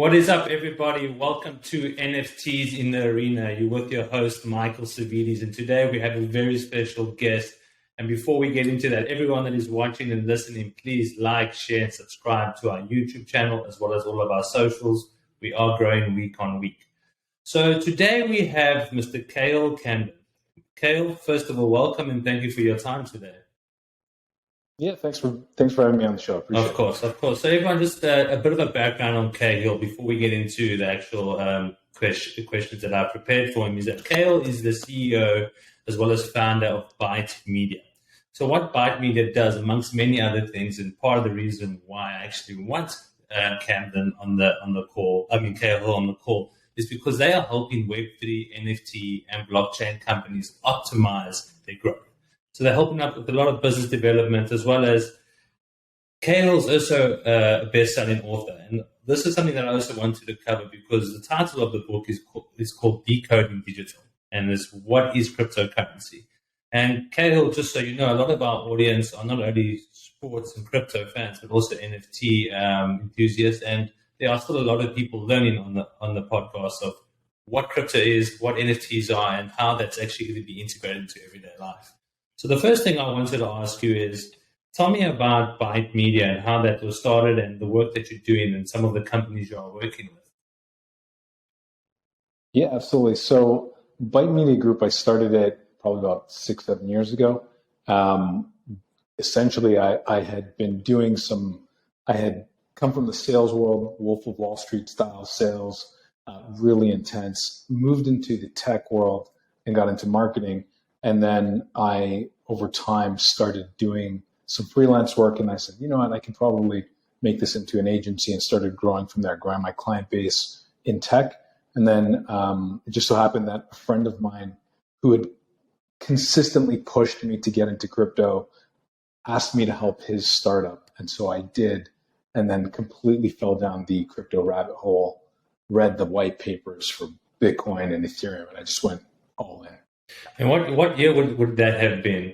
What is up, everybody? Welcome to NFTs in the Arena. You're with your host, Michael Savides, and today we have a very special guest. And before we get into that, everyone that is watching and listening, please like, share, and subscribe to our YouTube channel, as well as all of our socials. We are growing week on week. So today we have Mr. Cahill Camden. Cahill, first of all, welcome and thank you for your time today. Yeah, thanks for having me on the show. Appreciate it. Of course. So everyone, just a bit of a background on Cahill before we get into the actual questions that I've prepared for him. Is that Cahill is the CEO as well as founder of Byte Media. So what Byte Media does, amongst many other things, and part of the reason why I actually want Camden on the call, Cahill on the call, is because they are helping Web3, NFT, and blockchain companies optimize their growth. So they're helping out with a lot of business development, as well as Cahill's also a best-selling author. And this is something that I also wanted to cover because the title of the book is called Decoding Digital, and is what is cryptocurrency. And Cahill, just so you know, a lot of our audience are not only sports and crypto fans, but also NFT enthusiasts. And there are still a lot of people learning on the podcast of what crypto is, what NFTs are, and how that's actually going to be integrated into everyday life. So the first thing I wanted to ask you is, tell me about Byte Media and how that was started and the work that you're doing and some of the companies you are working with. Yeah, absolutely. So Byte Media Group, I started it probably about 6-7 years ago. Essentially, I had been doing I had come from the sales world, Wolf of Wall Street style sales, really intense, moved into the tech world and got into marketing. And then I, over time, started doing some freelance work. And I said, you know what, I can probably make this into an agency, and started growing from there, growing my client base in tech. And then it just so happened that a friend of mine who had consistently pushed me to get into crypto asked me to help his startup. And so I did, and then completely fell down the crypto rabbit hole, read the white papers for Bitcoin and Ethereum, and I just went all in. And what year would that have been?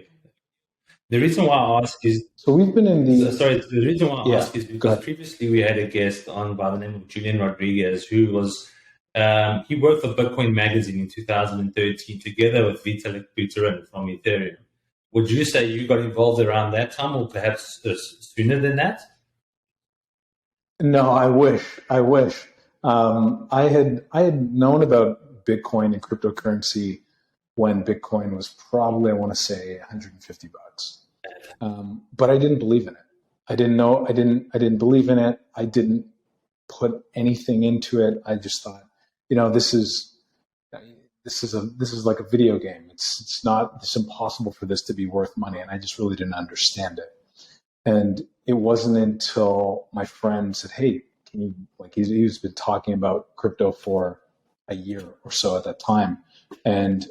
The reason why I ask is... So we've been in the... Sorry, the reason why I ask is because previously we had a guest on by the name of Julian Rodriguez, who was... he worked for Bitcoin Magazine in 2013 together with Vitalik Buterin from Ethereum. Would you say you got involved around that time, or perhaps sooner than that? No, I wish. I had known about Bitcoin and cryptocurrency when Bitcoin was probably, I want to say, $150. But I didn't believe in it. I didn't believe in it. I didn't put anything into it. I just thought, this is like a video game. It's impossible for this to be worth money. And I just really didn't understand it. And it wasn't until my friend said, hey, can you, he's been talking about crypto for a year or so at that time. And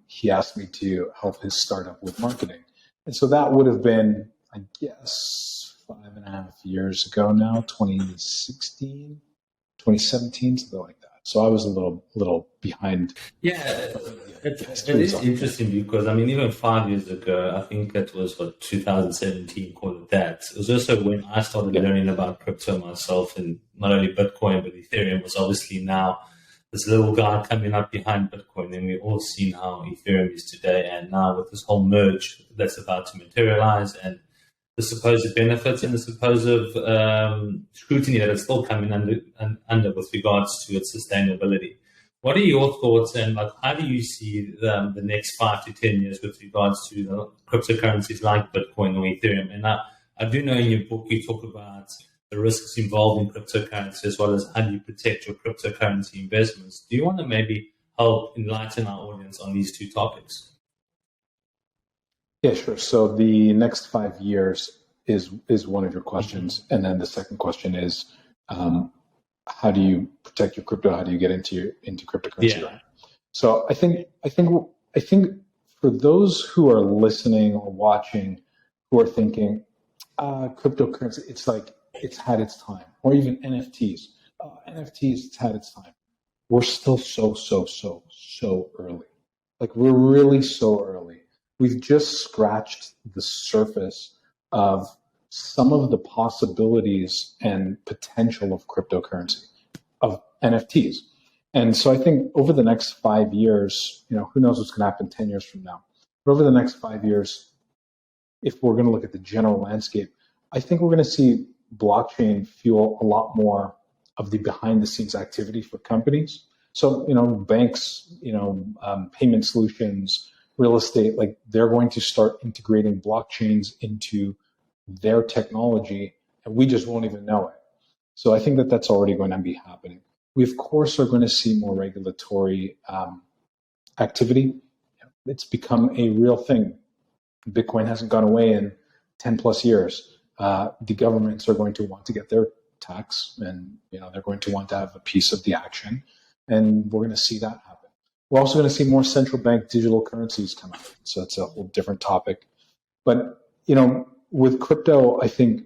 he asked me to help his startup with marketing. And so that would have been, I guess, 5.5 years ago now, 2016, 2017, something like that. So I was a little behind. Yeah, it is interesting because, even 5 years ago, I think that was 2017, call it that. It was also when I started learning about crypto myself, and not only Bitcoin, but Ethereum was obviously now this little guy coming up behind Bitcoin, and we've all seen how Ethereum is today. And now with this whole merge that's about to materialize, and the supposed benefits and the supposed scrutiny that is still coming under with regards to its sustainability. What are your thoughts, and how do you see the next 5 to 10 years with regards to the cryptocurrencies like Bitcoin or Ethereum? And I do know in your book you talk about the risks involved in cryptocurrency, as well as how do you protect your cryptocurrency investments. Do you want to maybe help enlighten our audience on these two topics? Yeah, sure. So the next 5 years is one of your questions. Mm-hmm. And then the second question is, how do you protect your crypto? How do you get into cryptocurrency? Yeah. Right? So I think for those who are listening or watching, who are thinking, cryptocurrency, it's had its time, or even NFTs. NFTs, it's had its time. We're still so early. We're really so early. We've just scratched the surface of some of the possibilities and potential of cryptocurrency. NFTs. And so I think over the next 5 years, who knows what's going to happen 10 years from now. But over the next 5 years, if we're going to look at the general landscape, I think we're going to see blockchain fuel a lot more of the behind the scenes activity for companies. So, banks, payment solutions, real estate, like they're going to start integrating blockchains into their technology, and we just won't even know it. So I think that that's already going to be happening. We, of course, are going to see more regulatory activity. It's become a real thing. Bitcoin hasn't gone away in 10 plus years. The governments are going to want to get their tax, and they're going to want to have a piece of the action, and we're going to see that happen. We're also going to see more central bank digital currencies come out. So that's a whole different topic. But with crypto, I think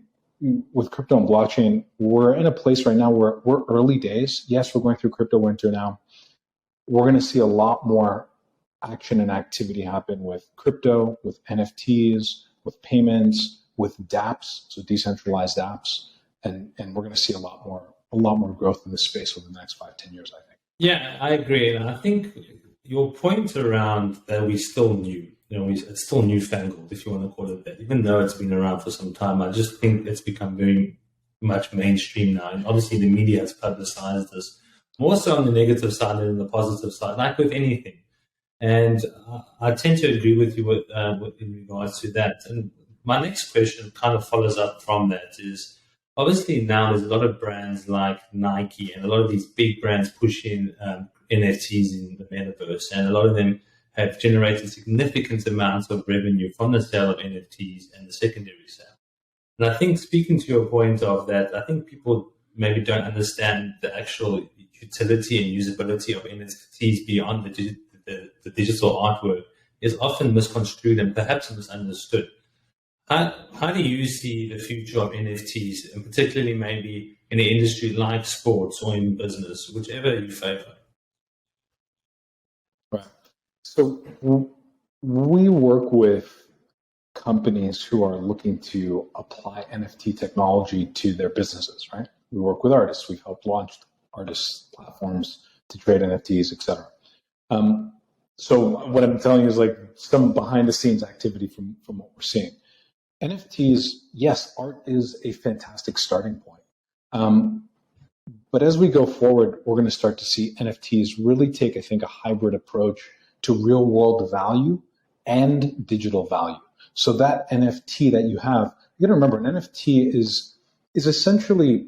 with crypto and blockchain, we're in a place right now where we're early days. Yes, we're going through crypto winter now. We're going to see a lot more action and activity happen with crypto, with NFTs, with payments, with dApps, so decentralized apps, and we're going to see a lot more growth in this space over the next 5-10 years, I think. Yeah, I agree. And I think your point around that we still new, it's still newfangled, if you want to call it that, even though it's been around for some time. I just think it's become very much mainstream now. And obviously the media has publicized this more so on the negative side than the positive side, like with anything. And I tend to agree with you in regards to that. And my next question kind of follows up from that is, obviously now there's a lot of brands like Nike and a lot of these big brands pushing NFTs in the metaverse, and a lot of them have generated significant amounts of revenue from the sale of NFTs and the secondary sale. And I think, speaking to your point of that, I think people maybe don't understand the actual utility and usability of NFTs beyond the digital artwork is often misconstrued and perhaps misunderstood. How do you see the future of NFTs, and particularly maybe in an industry like sports or in business, whichever you favor? Right. So we work with companies who are looking to apply NFT technology to their businesses, right? We work with artists. We've helped launch artist platforms to trade NFTs, etc. So what I'm telling you is like some behind the scenes activity from what we're seeing. NFTs, yes, art is a fantastic starting point. But as we go forward, we're going to start to see NFTs really take, I think, a hybrid approach to real world value and digital value. So that NFT that you have, you got to remember, an NFT is essentially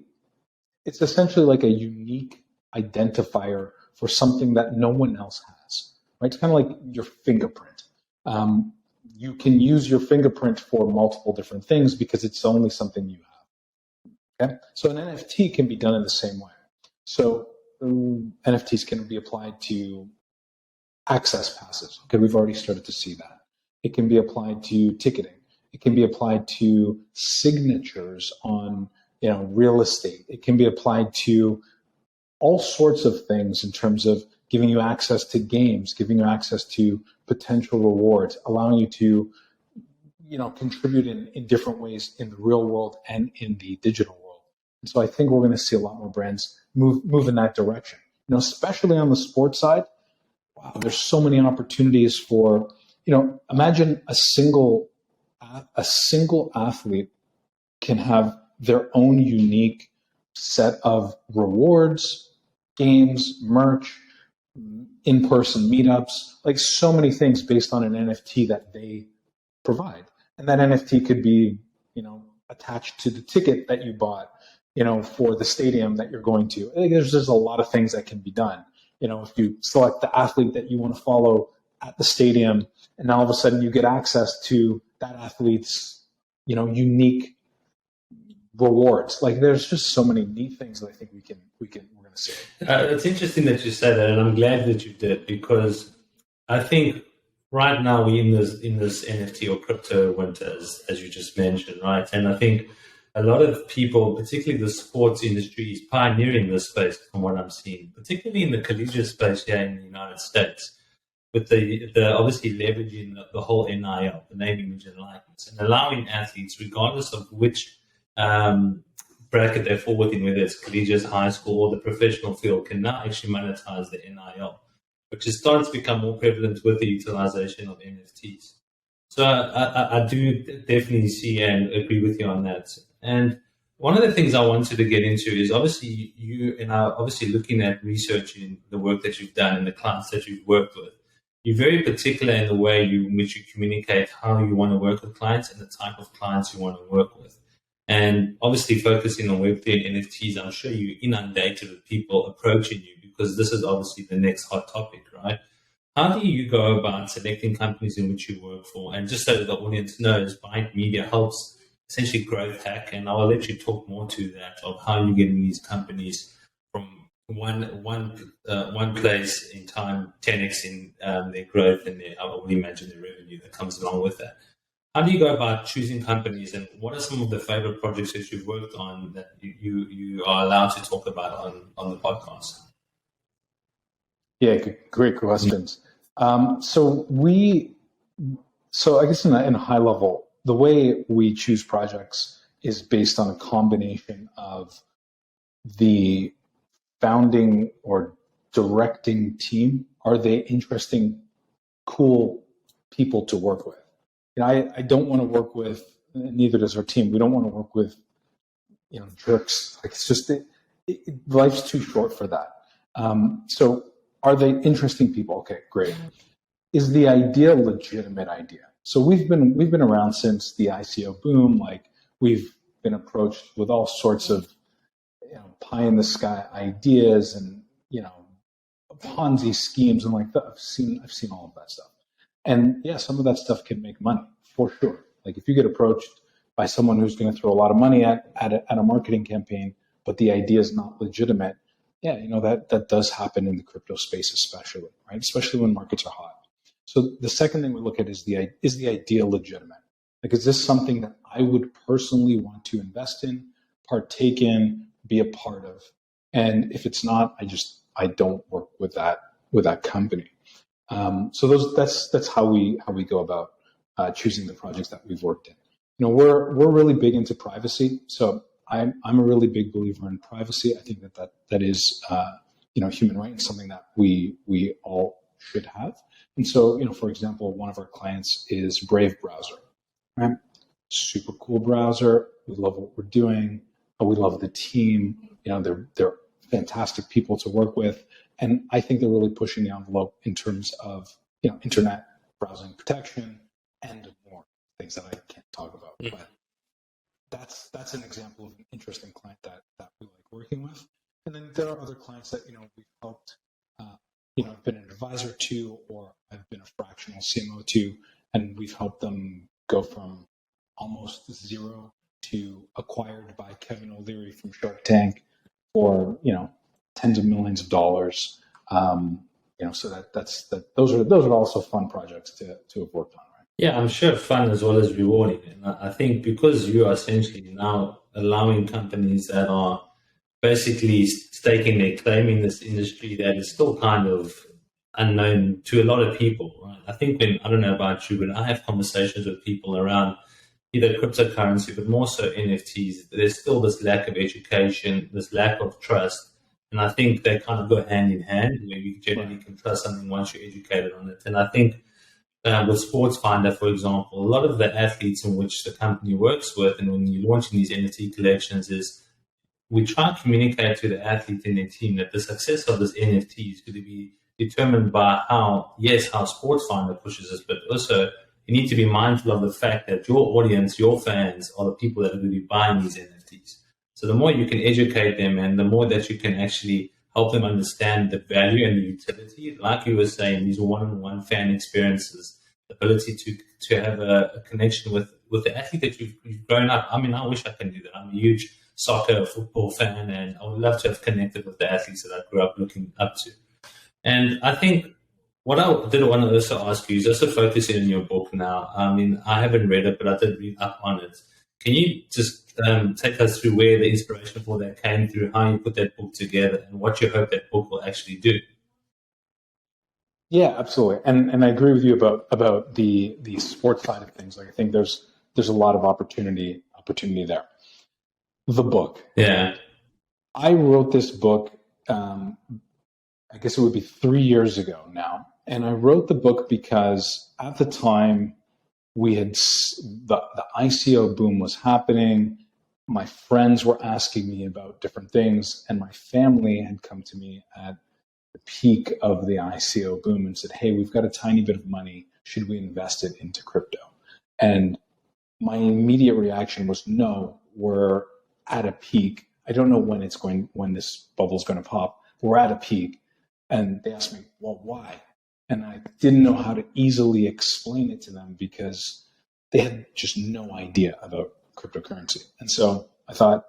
like a unique identifier for something that no one else has. Right? It's kind of like your fingerprint. You can use your fingerprint for multiple different things because it's only something you have. Okay? So an NFT can be done in the same way. So NFTs can be applied to access passes. Okay, we've already started to see that. It can be applied to ticketing. It can be applied to signatures on real estate. It can be applied to all sorts of things in terms of giving you access to games, giving you access to potential rewards, allowing you to, contribute in different ways in the real world and in the digital world. And so I think we're going to see a lot more brands move in that direction. Especially on the sports side, wow, there's so many opportunities for, imagine a single athlete can have their own unique set of rewards, games, merch, in-person meetups, like so many things based on an NFT that they provide. And that NFT could be, attached to the ticket that you bought, for the stadium that you're going to. I think there's just a lot of things that can be done. If you select the athlete that you want to follow at the stadium, and all of a sudden you get access to that athlete's, unique rewards. Like there's just so many neat things that I think we're going to see. It's interesting that you said that, and I'm glad that you did, because I think right now we're in this NFT or crypto winter, as you just mentioned, right? And I think a lot of people, particularly the sports industry, is pioneering this space from what I'm seeing, particularly in the collegiate space here in the United States, with the obviously leveraging the whole NIL, the name, image, and likeness, and allowing athletes, regardless of which bracket they fall within, whether it's collegiate, high school, or the professional field, can now actually monetize the NIL, which is starting to become more prevalent with the utilization of NFTs. So I do definitely see and agree with you on that. And one of the things I wanted to get into is obviously you and I obviously looking at researching the work that you've done and the clients that you've worked with. You're very particular in the way in which you communicate how you want to work with clients and the type of clients you want to work with. And obviously focusing on Web3 and NFTs, I'm sure you're inundated with people approaching you because this is obviously the next hot topic, right? How do you go about selecting companies in which you work for? And just so that the audience knows, Byte Media helps essentially growth hack, and I'll let you talk more to that of how you're getting these companies from one place in time, 10x in their growth and I would imagine the revenue that comes along with that. How do you go about choosing companies, and what are some of the favorite projects that you've worked on that you are allowed to talk about on the podcast? Yeah, great questions. So I guess in a high level, the way we choose projects is based on a combination of the founding or directing team. Are they interesting, cool people to work with? You know, I don't want to work with, neither does our team. We don't want to work with, jerks. Like it's just, life's too short for that. So are they interesting people? Okay, great. Is the idea a legitimate idea? So we've been around since the ICO boom. Like we've been approached with all sorts of pie in the sky ideas and Ponzi schemes and like that. I've seen all of that stuff. And yeah, some of that stuff can make money for sure. Like if you get approached by someone who's going to throw a lot of money at a marketing campaign, but the idea is not legitimate, yeah, that does happen in the crypto space, especially, right? Especially when markets are hot. So the second thing we look at is the idea legitimate? Like, is this something that I would personally want to invest in, partake in, be a part of? And if it's not, I don't work with that company. So that's how we go about choosing the projects that we've worked in. We're really big into privacy. So I'm a really big believer in privacy. I think that is human right and something that we all should have. And so, for example, one of our clients is Brave Browser, right? Super cool browser. We love what we're doing. We love the team. They're fantastic people to work with. And I think they're really pushing the envelope in terms of, internet browsing protection and more things that I can't talk about. Mm-hmm. But that's an example of an interesting client that we like working with. And then there are other clients that, we've helped, I've been an advisor to, or I've been a fractional CMO to, and we've helped them go from almost zero to acquired by Kevin O'Leary from Shark Tank for, tens of millions of dollars. So those are also fun projects to have worked on, right? Yeah, I'm sure fun as well as rewarding. And I think because you are essentially now allowing companies that are basically staking their claim in this industry that is still kind of unknown to a lot of people, right? I think I don't know about you, but I have conversations with people around either cryptocurrency, but more so NFTs. There's still this lack of education, this lack of trust. And I think they kind of go hand in hand, where you generally can trust something once you're educated on it. And I think with Sports Finder, for example, a lot of the athletes in which the company works with, and when you're launching these NFT collections, is we try to communicate to the athlete and their team that the success of this NFT is going to be determined by how Sports Finder pushes us, but also you need to be mindful of the fact that your audience, your fans, are the people that are going to be buying these NFTs. So the more you can educate them and the more that you can actually help them understand the value and the utility, like you were saying, these one-on-one fan experiences, the ability to have a connection with the athlete that you've grown up. I mean, I wish I can do that. I'm a huge soccer, football fan, and I would love to have connected with the athletes that I grew up looking up to. And I think what I did want to also ask you is also focusing on your book now. I mean, I haven't read it, but I did read up on it. Can you just take us through where the inspiration for that came through, how you put that book together, and what you hope that book will actually do? Yeah, absolutely. And I agree with you about the sports side of things. Like I think there's a lot of opportunity there. The book. Yeah. I wrote this book, I guess it would be 3 years ago now. And I wrote the book because at the time we had the ICO boom was happening. My friends were asking me about different things, and my family had come to me at the peak of the ICO boom and said, hey, we've got a tiny bit of money. Should we invest it into crypto? And my immediate reaction was, no, we're at a peak. I don't know when this bubble's going to pop. We're at a peak. And they asked me, well, why? And I didn't know how to easily explain it to them because they had just no idea about cryptocurrency. And so I thought,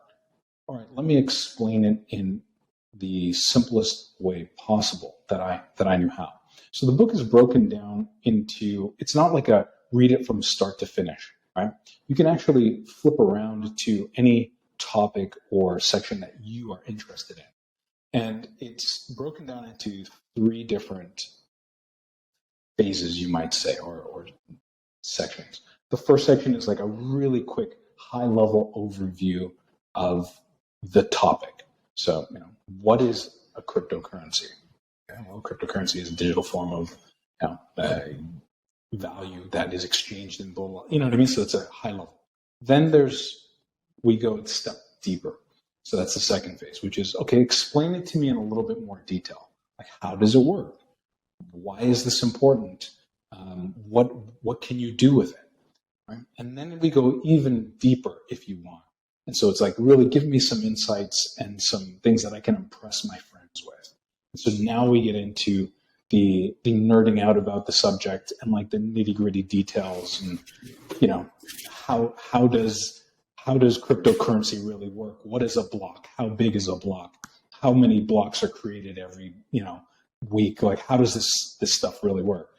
all right, let me explain it in the simplest way possible that I knew how. So the book is broken down into, it's not like a read it from start to finish, right? You can actually flip around to any topic or section that you are interested in. And it's broken down into 3 different phases, you might say, or sections. The first section is like a really quick, high-level overview of the topic. So, what is a cryptocurrency? Okay, well, cryptocurrency is a digital form of value that is exchanged in blah. You know what I mean? So it's a high level. Then we go a step deeper. So that's the second phase, which is, okay, explain it to me in a little bit more detail. Like, how does it work? Why is this important? What can you do with it? Right? And then we go even deeper if you want. And so it's like, really give me some insights and some things that I can impress my friends with. And so now we get into the nerding out about the subject and like the nitty gritty details and, how does cryptocurrency really work? What is a block? How big is a block? How many blocks are created every, week? Like, how does this stuff really work?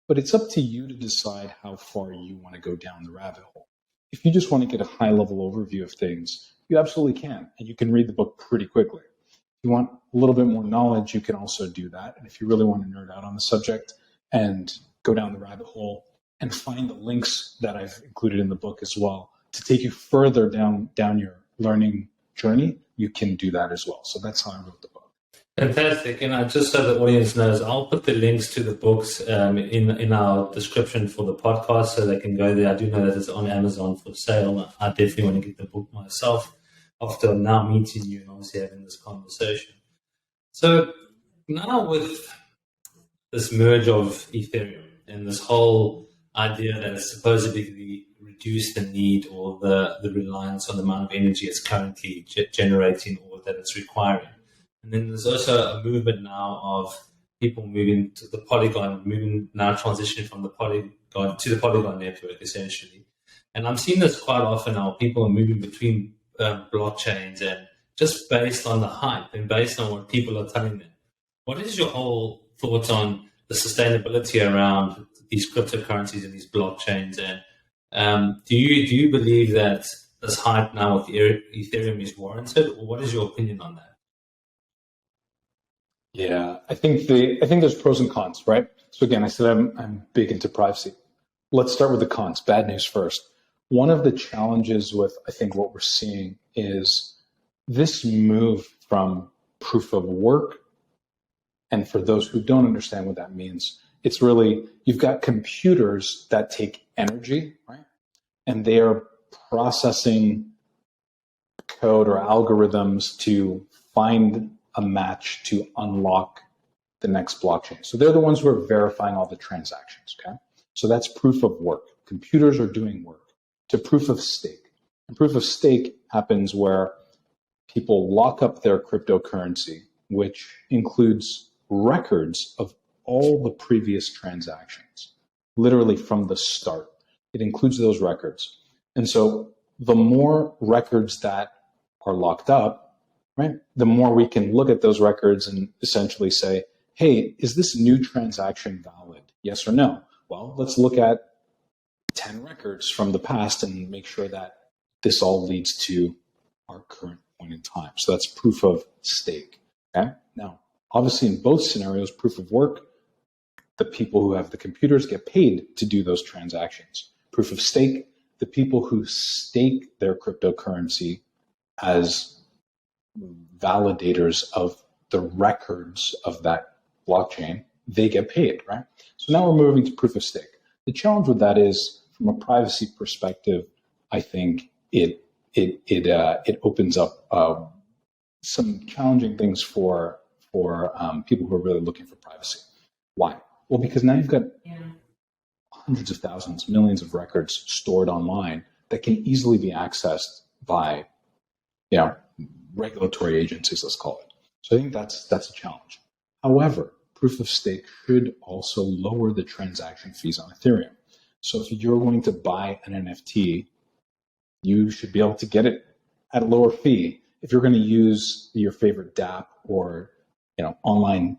But it's up to you to decide how far you want to go down the rabbit hole. If you just want to get a high level overview of things, you absolutely can. And you can read the book pretty quickly. If you want a little bit more knowledge, you can also do that. And if you really want to nerd out on the subject and go down the rabbit hole and find the links that I've included in the book as well to take you further down your learning journey, you can do that as well. So that's how I wrote the book. Fantastic. And just so the audience knows, I'll put the links to the books in our description for the podcast so they can go there. I do know that it's on Amazon for sale. I definitely want to get the book myself after now meeting you and obviously having this conversation. So now with this merge of Ethereum and this whole idea that it's supposedly reduce the need or the reliance on the amount of energy it's currently generating or that it's requiring. And then there's also a movement now of people moving to the Polygon, transitioning from the Polygon to the Polygon network, essentially. And I'm seeing this quite often now. People are moving between blockchains and just based on the hype and based on what people are telling them. What is your whole thoughts on the sustainability around these cryptocurrencies and these blockchains? And do you believe that this hype now with Ethereum is warranted, or what is your opinion on that? Yeah, I think there's pros and cons, right? So again, I said I'm big into privacy. Let's start with the cons. Bad news first. One of the challenges with, I think, what we're seeing is this move from proof of work. And for those who don't understand what that means, it's really, you've got computers that take energy, right? And they are processing code or algorithms to find a match to unlock the next blockchain. So they're the ones who are verifying all the transactions, okay? So that's proof of work. Computers are doing work. To proof of stake. And proof of stake happens where people lock up their cryptocurrency, which includes records of all the previous transactions, literally from the start. It includes those records. And so the more records that are locked up, right, the more we can look at those records and essentially say, hey, is this new transaction valid? Yes or no? Well, let's look at 10 records from the past and make sure that this all leads to our current point in time. So that's proof of stake. Okay? Now, obviously in both scenarios, proof of work, the people who have the computers get paid to do those transactions. Proof of stake, the people who stake their cryptocurrency as validators of the records of that blockchain, they get paid, right? So now we're moving to proof of stake. The challenge with that is, from a privacy perspective, I think it opens up some challenging things for people who are really looking for privacy. Why? Well, because now you've got hundreds of thousands, millions of records stored online that can easily be accessed by, regulatory agencies, let's call it. So I think that's a challenge. However, proof of stake should also lower the transaction fees on Ethereum. So if you're going to buy an NFT, you should be able to get it at a lower fee. If you're going to use your favorite dApp or online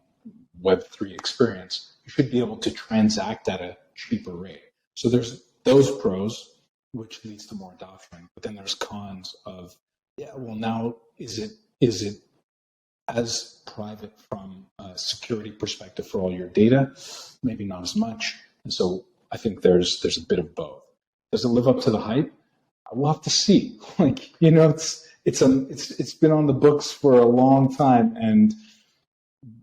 Web3 experience, you should be able to transact at a cheaper rate. So there's those pros, which leads to more adoption. But then there's cons of, now is it as private from a security perspective for all your data? Maybe not as much. And so I think there's a bit of both. Does it live up to the hype? We'll have to see. It's been on the books for a long time, and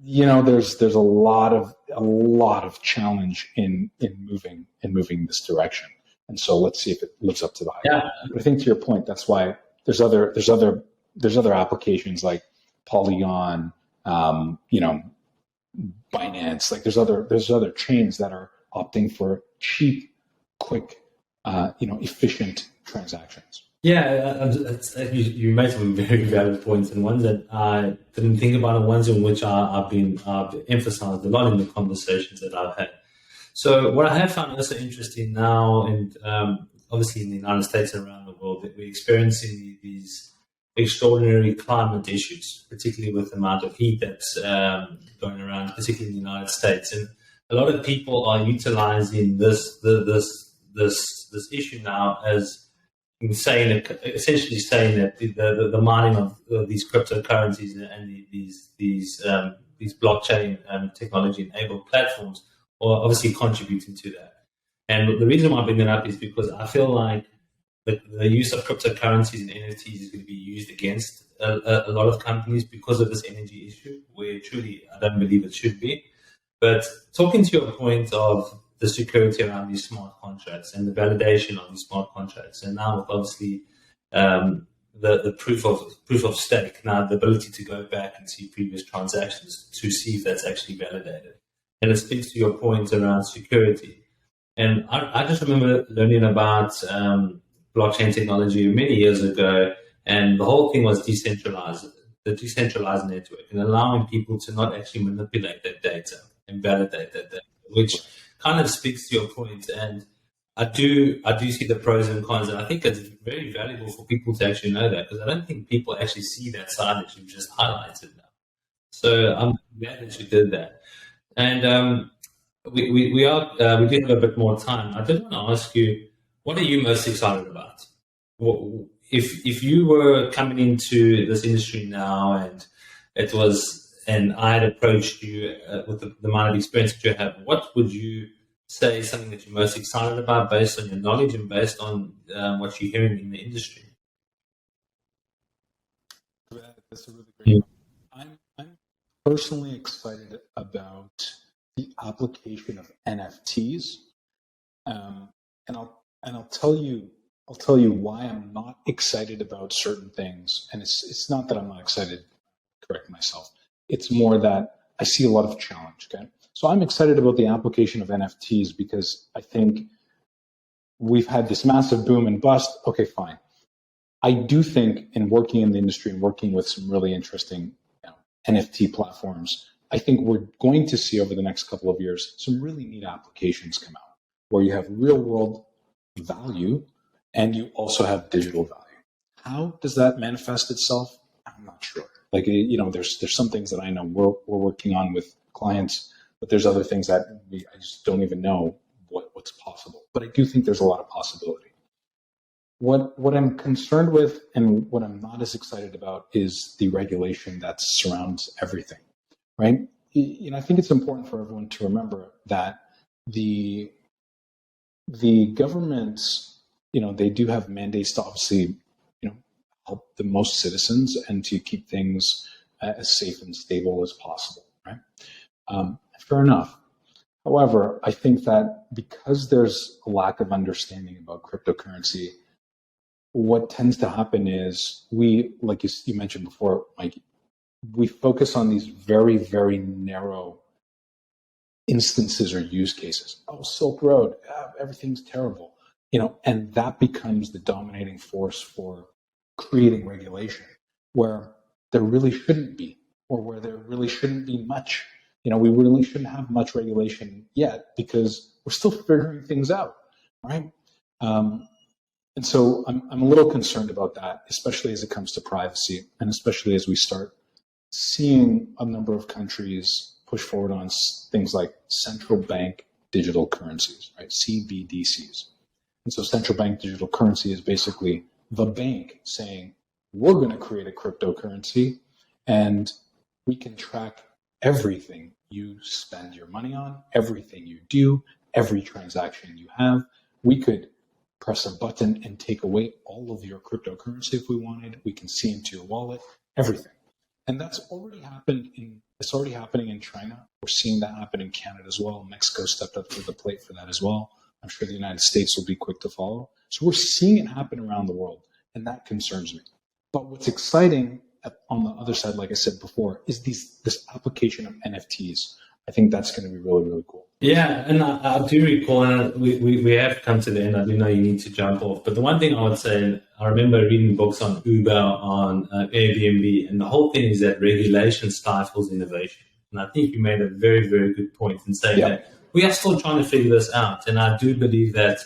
there's a lot of challenge in moving this direction. And so let's see if it lives up to the hype. Yeah. But I think to your point, that's why there's other applications like Polygon, Binance. Like there's other chains that are opting for cheap, quick, efficient transactions. Yeah, you made some very valid points, and ones that I didn't think about, and ones in which I've emphasized a lot in the conversations that I've had. So what I have found also interesting now, and obviously in the United States and around the world, that we're experiencing these extraordinary climate issues, particularly with the amount of heat that's going around, particularly in the United States. And a lot of people are utilizing this issue now as essentially saying that the mining of these cryptocurrencies and these blockchain technology enabled platforms are obviously contributing to that. And the reason why I bring that up is because I feel like the use of cryptocurrencies and NFTs is going to be used against a lot of companies because of this energy issue, where truly I don't believe it should be. But talking to your point of the security around these smart contracts and the validation of these smart contracts, and now with obviously the proof of stake, now the ability to go back and see previous transactions to see if that's actually validated. And it speaks to your point around security. And I just remember learning about blockchain technology many years ago, and the whole thing was decentralized, the decentralized network, and allowing people to not actually manipulate that data and validate that data, which kind of speaks to your point. And I do see the pros and cons, and I think it's very valuable for people to actually know that, because I don't think people actually see that side that you've just highlighted now. So I'm glad that you did that. And we do have a bit more time. I did want to ask you, what are you most excited about? If you were coming into this industry now, and I had approached you with the amount of experience that you have, what would you say is something that you're most excited about based on your knowledge and based on what you're hearing in the industry? That's a really great one. I'm personally excited about the application of NFTs, and I'll tell you why I'm not excited about certain things. And it's not that I'm not excited. Correct myself. It's more that I see a lot of challenge. Okay, so I'm excited about the application of NFTs because I think we've had this massive boom and bust. Okay, fine. I do think, in working in the industry and working with some really interesting NFT platforms, I think we're going to see over the next couple of years some really neat applications come out where you have real world value and you also have digital value. How does that manifest itself? I'm not sure. Like, there's some things that I know we're working on with clients, but there's other things that I just don't even know what's possible. But I do think there's a lot of possibility. What I'm concerned with and what I'm not as excited about is the regulation that surrounds everything, right? I think it's important for everyone to remember that the governments, they do have mandates to obviously, help the most citizens and to keep things as safe and stable as possible, right? Fair enough. However, I think that because there's a lack of understanding about cryptocurrency, what tends to happen is we, like you mentioned before, Mike, we focus on these very, very narrow instances or use cases. Oh, Silk Road, everything's terrible, and that becomes the dominating force for creating regulation where there really shouldn't be, or where there really shouldn't be much. We really shouldn't have much regulation yet because we're still figuring things out, right? And so I'm a little concerned about that, especially as it comes to privacy, and especially as we start seeing a number of countries push forward on things like central bank digital currencies, right? CBDCs. And so central bank digital currency is basically the bank saying, we're going to create a cryptocurrency and we can track everything you spend your money on, everything you do, every transaction you have. We could press a button and take away all of your cryptocurrency if we wanted. We can see into your wallet, everything. And that's already happened it's already happening in China. We're seeing that happen in Canada as well. Mexico stepped up to the plate for that as well. I'm sure the United States will be quick to follow. So we're seeing it happen around the world, and that concerns me. But what's exciting on the other side, like I said before, is this application of NFTs. I think that's going to be really, really cool. Yeah, and I do recall, and we have come to the end. I do know you need to jump off. But the one thing I would say, I remember reading books on Uber, on Airbnb, and the whole thing is that regulation stifles innovation. And I think you made a very, very good point in saying that we are still trying to figure this out. And I do believe that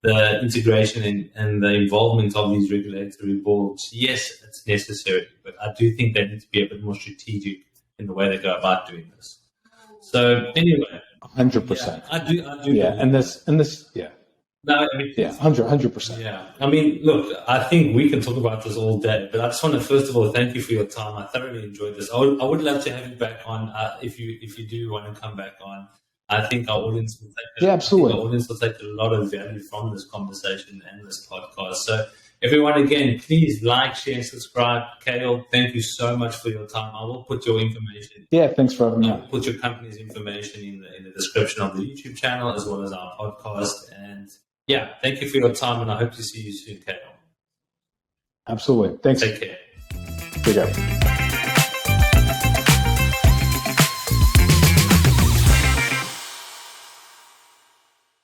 the integration and the involvement of these regulatory boards, yes, it's necessary, but I do think they need to be a bit more strategic in the way they go about doing this. So anyway, 100%. I do. Yeah, and this, yeah. No, 100%. Yeah. I mean, look, I think we can talk about this all day, but I just want to first of all thank you for your time. I thoroughly enjoyed this. I would love to have you back on if you do want to come back on. I think our audience will take absolutely. Our audience will take a lot of value from this conversation and this podcast. So everyone, again, please like, share, and subscribe. Cahill, thank you so much for your time. I will put your information. Yeah, thanks for having me. I'll put your company's information in the description of the YouTube channel as well as our podcast. And yeah, thank you for your time, and I hope to see you soon, Cahill. Absolutely. Thanks. Take care. Take care.